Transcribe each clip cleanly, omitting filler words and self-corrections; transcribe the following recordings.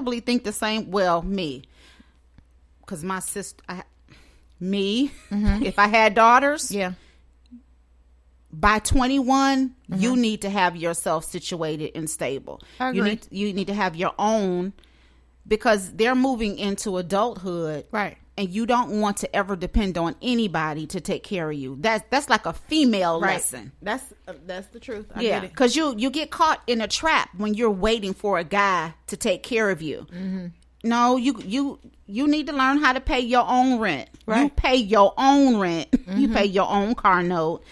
probably think the same. Well, me, because my sister, if I had daughters, by 21, you need to have yourself situated and stable. I agree. You need to have your own, because they're moving into adulthood, right? And you don't want to ever depend on anybody to take care of you. That's like a female lesson. That's the truth. I get it. Because you get caught in a trap when you're waiting for a guy to take care of you. Mm-hmm. No, you need to learn how to pay your own rent. Right. You pay your own rent. Mm-hmm. You pay your own car note.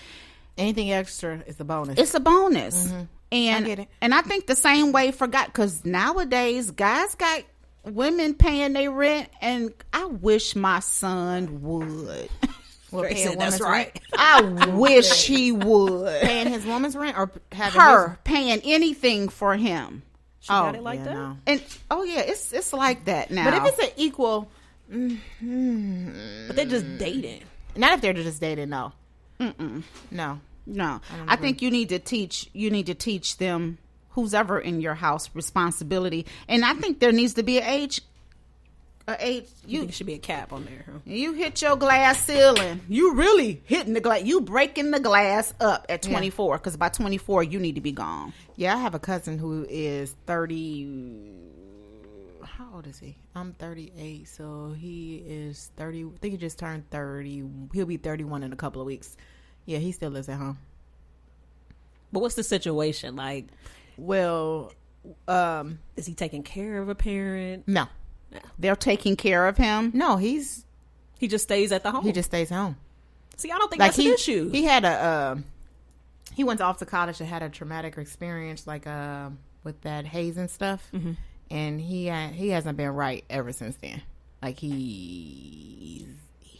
Anything extra is a bonus. It's a bonus. Mm-hmm. And I get it. And I think the same way for guys, because nowadays guys got women paying their rent, and I wish my son would. Well, that's right. Rent? I wish he would. Paying his woman's rent or having her paying anything for him. She got it like that? No. And it's like that now. But if it's an equal, but they're just dating. Not if they're just dating. No. No. I think you need to teach them, who's ever in your house, responsibility. And I think there needs to be an age. You think it should be a cap on there, huh? You hit your glass ceiling. You really hitting the glass. You breaking the glass up at 24, because by 24 you need to be gone. Yeah, I have a cousin who is 30. How old is he? I'm 38, so he is 30. I think he just turned 30. He'll be 31 in a couple of weeks. Yeah, he still lives at home. But what's the situation like? Well, is he taking care of a parent? No. They're taking care of him? No, he just stays at the home. He just stays home. See, I don't think that's an issue. He had he went off to college and had a traumatic experience, like with that hazing stuff, and he hasn't been right ever since then. Like he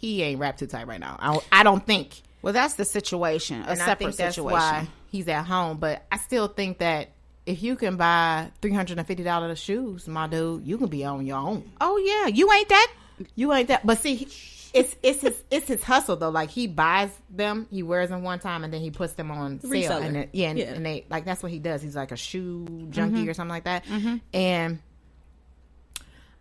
ain't wrapped too tight right now. I don't think. Well, that's the situation. A separate situation. That's why he's at home. But I still think that if you can buy $350 shoes, my dude, you can be on your own. Oh yeah, you ain't that. But see, it's his hustle though. Like he buys them, he wears them one time, and then he puts them on sale. And they like that's what he does. He's like a shoe junkie or something like that. Mm-hmm. And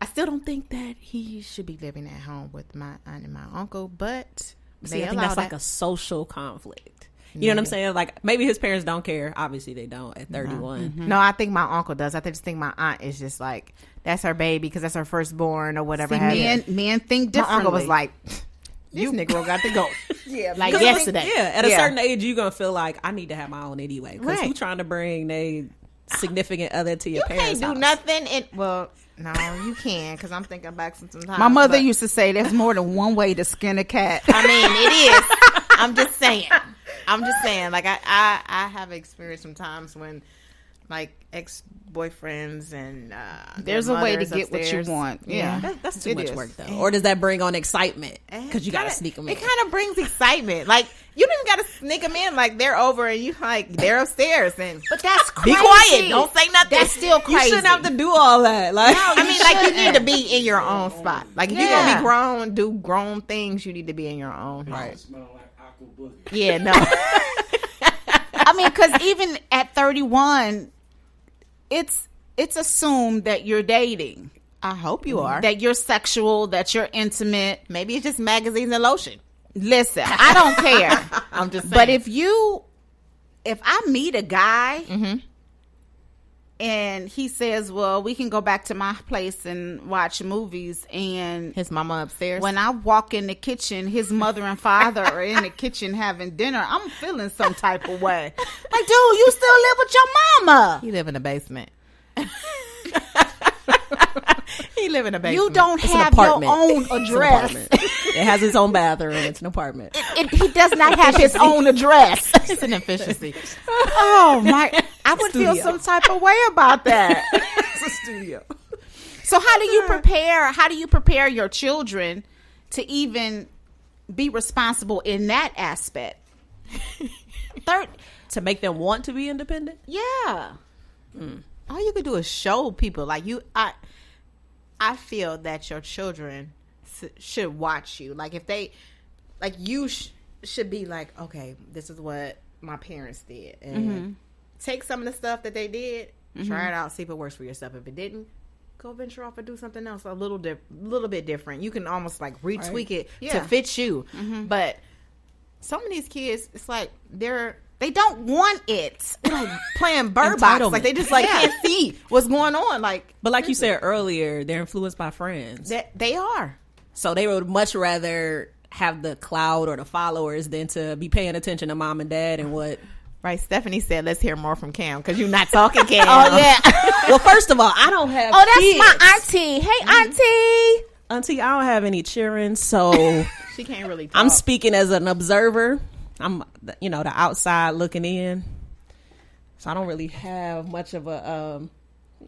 I still don't think that he should be living at home with my aunt and my uncle. But see, I think that's like a social conflict. You know what I'm saying? Like, maybe his parents don't care. Obviously, they don't at 31. Mm-hmm. No, I think my uncle does. I just think my aunt is just like, that's her baby because that's her firstborn or whatever. See, men think differently. My uncle was like, this Negro got to go. Yeah, like yesterday. At a certain age, you're going to feel like, I need to have my own anyway. Because who's trying to bring a significant other to your parents' can't do house? nothing. Well, no, you can, because I'm thinking back sometimes. My mother used to say there's more than one way to skin a cat. I mean, it is. I'm just saying. Like, I have experienced some times when, like, ex-boyfriends and there's a way to get upstairs. what you want. Yeah. That's too much work, though. Or does that bring on excitement? Because you got to sneak them in. It kind of brings excitement. Like, you don't even got to sneak them in. Like, they're over and you, like, they're upstairs. But that's crazy. Be quiet. Don't say nothing. That's still crazy. You shouldn't have to do all that. Like, no, I mean, like, you need to be in your own spot. Like, if you're going to be grown, do grown things, you need to be in your own. Right. Smell like aqua boogie. Yeah, no. I mean, because even at 31, it's assumed that you're dating. I hope you are. That you're sexual, that you're intimate. Maybe it's just magazines and lotion. Listen, I don't care. I'm just saying. But if I meet a guy and he says, well, we can go back to my place and watch movies, and his mama upstairs, when I walk in the kitchen, his mother and father are in the kitchen having dinner, I'm feeling some type of way. Like, dude, you still live with your mama. You live in a basement. He live in a basement. You don't have your own address. It has its own bathroom. It's an apartment. He does not have his own address. It's an efficiency. Oh my! I would feel some type of way about that. It's a studio. So how do you prepare? How do you prepare your children to even be responsible in that aspect? To make them want to be independent. Yeah. All you could do is show people. Like I feel that your children should watch you. Like if they, like you should be like, okay, this is what my parents did, and take some of the stuff that they did, try it out, see if it works for yourself. If it didn't, go venture off and do something else a little bit different. You can almost like retweak it to fit you. But some of these kids, it's like they don't want it. They're like playing bird box. Like they just like can't see what's going on. Like, but like you said earlier, they're influenced by friends. They are. So they would much rather have the clout or the followers than to be paying attention to mom and dad and what. Right, Stephanie said, let's hear more from Cam because you're not talking, Cam. Oh, yeah. Well, first of all, I don't have kids. That's my auntie. Hey, auntie. Auntie, I don't have any children, so she can't really talk. I'm speaking as an observer. I'm, the outside looking in. So I don't really have much of an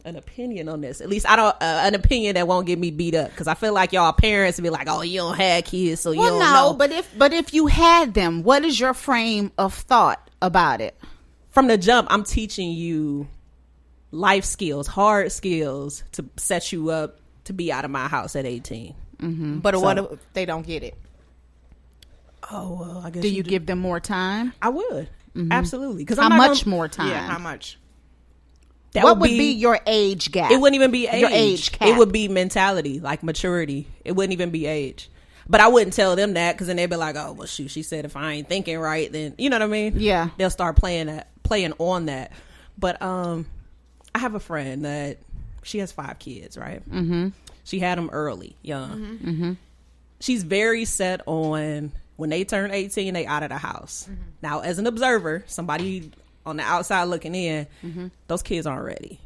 opinion on this. At least I don't an opinion that won't get me beat up because I feel like y'all parents be like, oh, you don't have kids, so you don't know. But if you had them, what is your frame of thought about it? From the jump, I'm teaching you life skills, hard skills to set you up to be out of my house at 18. But what if they don't get it? Oh, well, I guess. Do you give them more time? I would. Absolutely. How much more time? Yeah, how much? What would be your age gap? It wouldn't even be age. Your age cap. It would be mentality, like maturity. It wouldn't even be age. But I wouldn't tell them that because then they'd be like, oh, well, shoot, she said if I ain't thinking right, then, you know what I mean? Yeah. They'll start playing on that. But I have a friend that she has 5 kids, right? She had them early, young. She's very set on when they turn 18, they out of the house. Now, as an observer, somebody on the outside looking in, those kids aren't ready.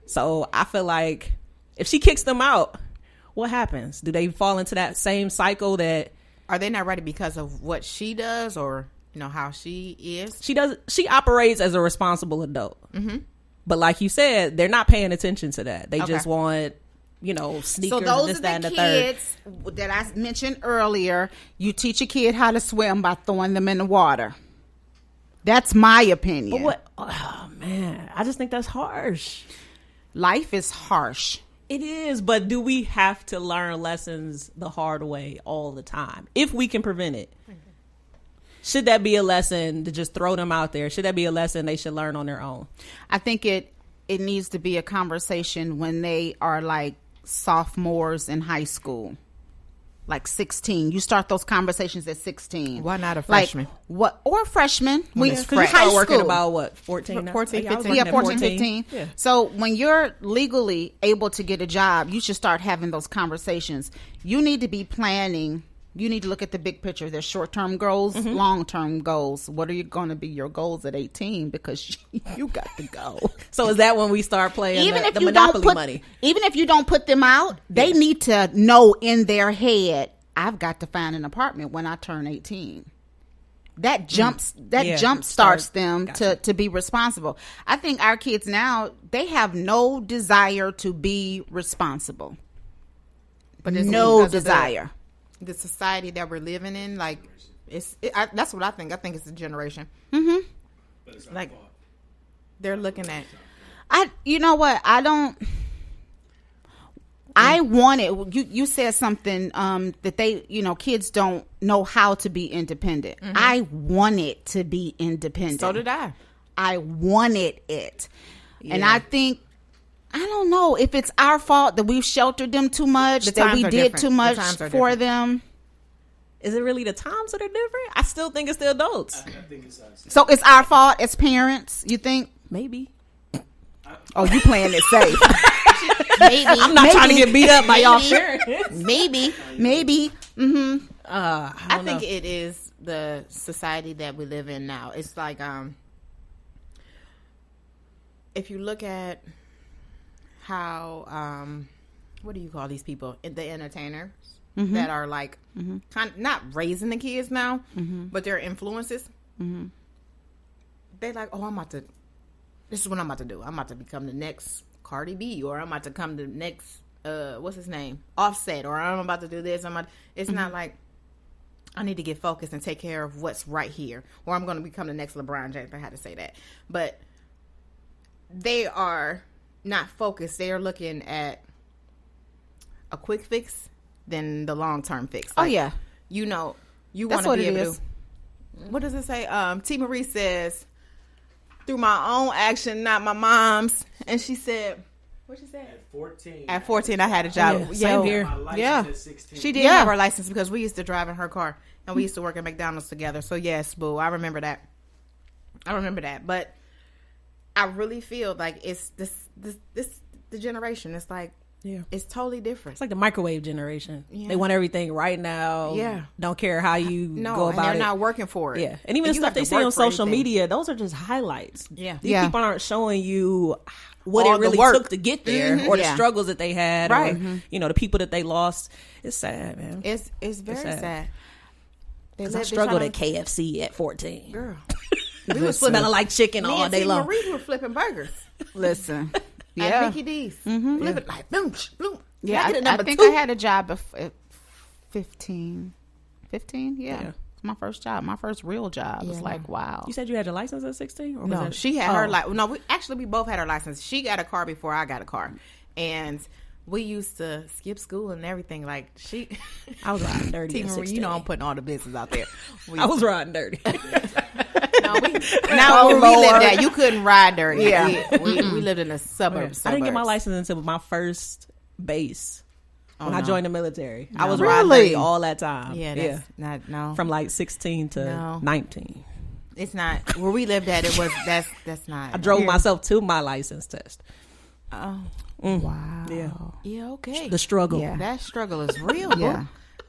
So I feel like if she kicks them out, what happens? Do they fall into that same cycle that... Are they not ready because of what she does or, how she is? She operates as a responsible adult. But like you said, they're not paying attention to that. They just want... sneakers, so those this, are that, and the the kids third. that I mentioned earlier. You teach a kid how to swim by throwing them in the water. That's my opinion. But what? Oh man, I just think that's harsh. Life is harsh. It is, but do we have to learn lessons the hard way all the time? If we can prevent it, should that be a lesson to just throw them out there? Should that be a lesson they should learn on their own? I think it needs to be a conversation when they are like sophomores in high school, like 16. You start those conversations at 16. Why not a freshman? Like, what or freshman? We start working about what 14, 15. Yeah, 14, 15. Yeah. So when you're legally able to get a job, you should start having those conversations. You need to be planning. You need to look at the big picture. There's short-term goals, long-term goals. What are you going to be your goals at 18? Because you got to go. So is that when we start playing the Monopoly money? Even if you don't put them out, they need to know in their head, I've got to find an apartment when I turn 18. That jump starts them to be responsible. I think our kids now, they have no desire to be responsible. But no desire. The society that we're living in, like that's what I think. I think it's a generation. But it's like they're looking at. You know what? I wanted. You said something that they, kids don't know how to be independent. I wanted to be independent. So did I. I wanted it, and I think. I don't know if it's our fault that we've sheltered them too much, that we did too much for them. Is it really the times that are different? I still think it's the adults. I think it's us. So it's our fault as parents, you think? Maybe. Oh, you playing it safe. Maybe. I'm not trying to get beat up by y'all parents. Maybe. Mm-hmm. I think it is the society that we live in now. It's like, if you look at how what do you call these people, the entertainers that are like kind of not raising the kids now, but they're influences. They like, oh, this is what I'm about to do. I'm about to become the next Cardi B, or I'm about to come the next what's his name, Offset, or I'm about to do this. It's not like I need to get focused and take care of what's right here, or I'm going to become the next LeBron James. I had to say that, but they are not focused. They are looking at a quick fix than the long-term fix. Like, you want to be able to. What does it say? T. Marie says, through my own action, not my mom's. And she said, What you said? At 14, I had a job. Yeah, same here. My license Yeah. at 16. She did have her license because we used to drive in her car and we used to work at McDonald's together. So yes, boo, I remember that. But I really feel like it's this the generation. It's like it's totally different. It's like the microwave generation. Yeah. They want everything right now. Yeah. Don't care how you go and about they're it. not working for it. Yeah. And even the you stuff have to they see work on for social anything. media, those are just highlights. Yeah. These Yeah. people aren't showing you what All it the really work. took to get there or the Yeah. struggles that they had Right. or, the people that they lost. It's sad, man. It's very sad. Because I struggled at KFC at 14. Girl. We was smelling like chicken Me all and day T. long. Marie were flipping burgers Listen. at Yeah. Mickey D's. Flipping like boom, boom. Yeah, Can I get a I number think 2? I had a job at 15. 15? Yeah. Yeah. It's my first job. My first real job. It's Yeah. like, wow. You said you had your license at 16? Or was No, that- she had her Oh. license. No, we both had our license. She got a car before I got a car, and we used to skip school and everything. Like she, I was riding dirty T. at Marie, 16. you know I'm putting all the business out there. I was riding dirty. Now where we lived at, you couldn't ride dirty. Yeah. we lived in the suburbs. I didn't get my license until my first base when I no. joined the military. I No. was Really? riding dirty all that time. Yeah, that's not no. From like 16 to No. 19. It's not where we lived at. It was that's not. I drove myself to my license test. Oh, Wow. Yeah. yeah. Okay. The struggle. Yeah. That struggle is real. Yeah.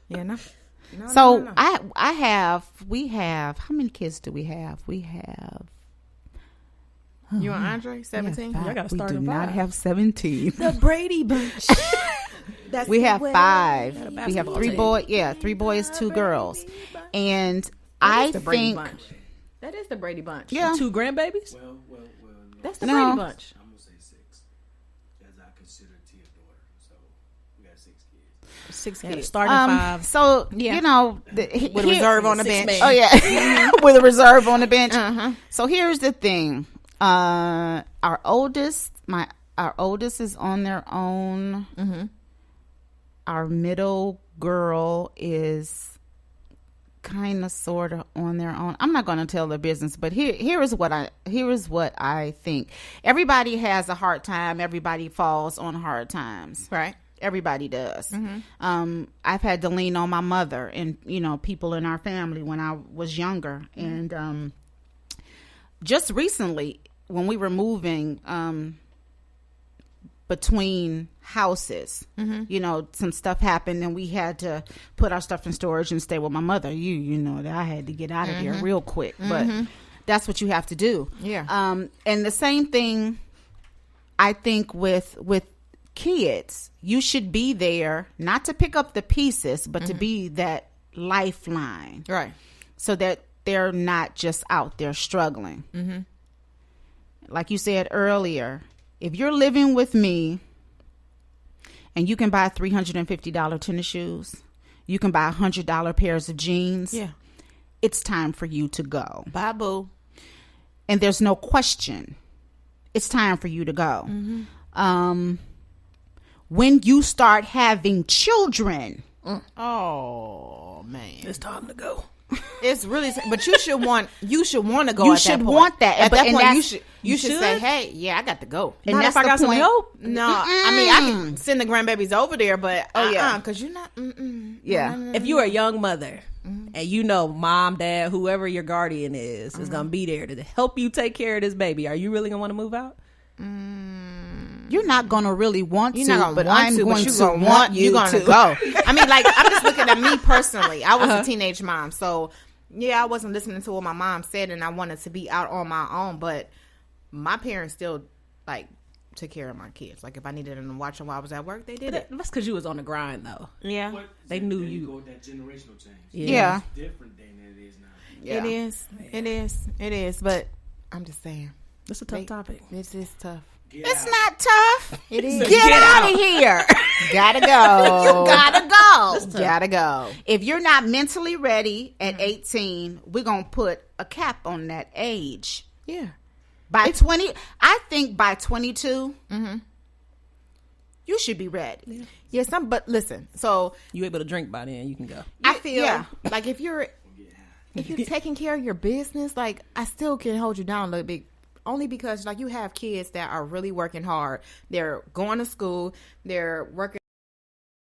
Yeah. No. So no. we have, how many kids do we have? We have. You and Andre 17. Yeah, Y'all gotta we start do at not 5. have 17. The Brady Bunch. That's We the have way. 5. Got a We have basketball 3 team. boys. Yeah, 3 boys, 2 girls. And That I is the Brady think, Bunch. That is the Brady Bunch. yeah, 2 grandbabies? Well, That's the No. Brady Bunch. I'm going to say 6. As I consider Tia's daughter. So, we got 6 kids. 6 Yeah, kids. starting 5. so Yeah. you know, With a reserve on the 6 bench. man. Oh yeah, with a reserve on the bench. Uh-huh. So here's the thing: our oldest is on their own. Mm-hmm. Our middle girl is kind of sort of on their own. I'm not going to tell the business, but here is what I think. Everybody has a hard time. Everybody falls on hard times. Right. Everybody does. I've had to lean on my mother and people in our family when I was younger, and just recently when we were moving between houses, some stuff happened and we had to put our stuff in storage and stay with my mother. You know that I had to get out of here real quick, but that's what you have to do. Yeah. And the same thing, I think with kids, you should be there not to pick up the pieces, but to be that lifeline, Right. so that they're not just out there struggling. Like you said earlier, if you're living with me and you can buy $350 tennis shoes, you can buy $100 pairs of jeans. Yeah. It's time for you to go. Bye, boo. And there's no question. It's time for you to go. When you start having children, Oh man. It's time to go. It's really, but you should want to go. You at should that point. want that. At But- that and point. that's- You should say, should? "Hey, yeah, I got to go." and Not that's if I the got some point. help. No, I mean I can send the grandbabies over there, but yeah. because you're not. Yeah. If you're a young mother and mom, dad, whoever your guardian is going to be there to help you take care of this baby, are you really going to want to move out? You're not going to really want You're to, not gonna but want I'm to, going but you're to gonna want you you're gonna to go. I mean, like I'm just looking at me personally. I was a teenage mom, so yeah, I wasn't listening to what my mom said, and I wanted to be out on my own. But my parents still took care of my kids. Like if I needed them to watch them while I was at work, they did it. That's because you was on the grind, though. Yeah, But They knew there you. Go with that generational change. Yeah. It's different than it is now. Yeah. it is. It is. It is. But I'm just saying, It's a tough topic. this is tough. Get It's out. not tough. It is. Get out of here. Gotta go. You gotta go. Gotta go. If you're not mentally ready at 18, we're going to put a cap on that age. Yeah. By 20, I think by 22, you should be ready. Yeah. But listen. So You able to drink by then, you can go. I feel yeah. like if you're taking care of your business, like I still can hold you down a little bit only because like you have kids that are really working hard. They're going to school. They're working